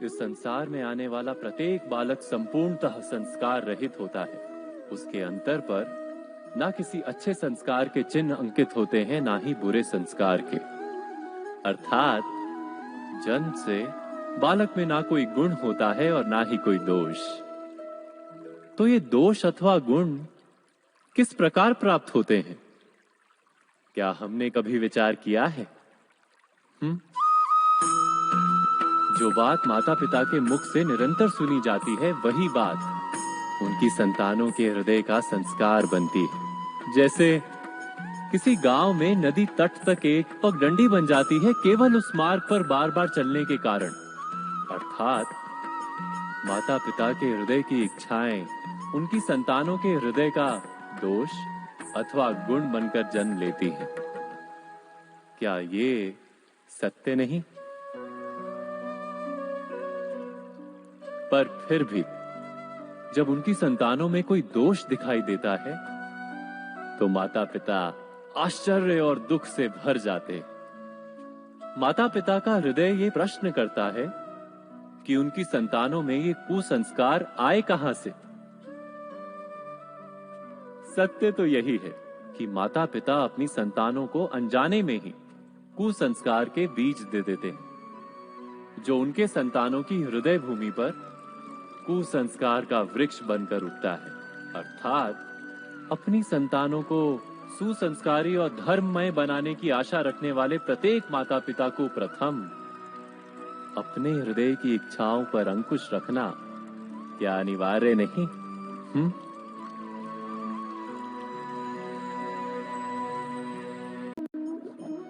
इस संसार में आने वाला प्रत्येक बालक संपूर्णतः संस्कार रहित होता है। उसके अंतर पर ना किसी अच्छे संस्कार के चिन्ह अंकित होते हैं, ना ही बुरे संस्कार के। अर्थात जन्म से बालक में ना कोई गुण होता है और ना ही कोई दोष। तो ये दोष अथवा गुण किस प्रकार प्राप्त होते हैं? क्या हमने कभी विचार किया है? जो बात माता पिता के मुख से निरंतर सुनी जाती है, वही बात उनकी संतानों के हृदय का संस्कार बनती है। जैसे किसी गांव में नदी तट तक एक पगडंडी बन जाती है केवल उस मार्ग पर बार बार चलने के कारण। अर्थात माता पिता के हृदय की इच्छाएं उनकी संतानों के हृदय का दोष अथवा गुण बनकर जन्म लेती हैं। क्या ये सत्य नहीं? पर फिर भी जब उनकी संतानों में कोई दोष दिखाई देता है तो माता पिता आश्चर्य और दुख से भर जाते। माता पिता का हृदय ये प्रश्न करता है कि उनकी संतानों में ये कुसंस्कार आए कहां से। सत्य तो यही है कि माता पिता अपनी संतानों को अनजाने में ही कुसंस्कार के बीज दे देते हैं, जो उनके संतानों की हृदय भूमि पर कुसंस्कार का वृक्ष बनकर उगता है। अर्थात अपनी संतानों को सुसंस्कारी और धर्ममय बनाने की आशा रखने वाले प्रत्येक माता पिता को प्रथम अपने हृदय की इच्छाओं पर अंकुश रखना क्या अनिवार्य नहीं?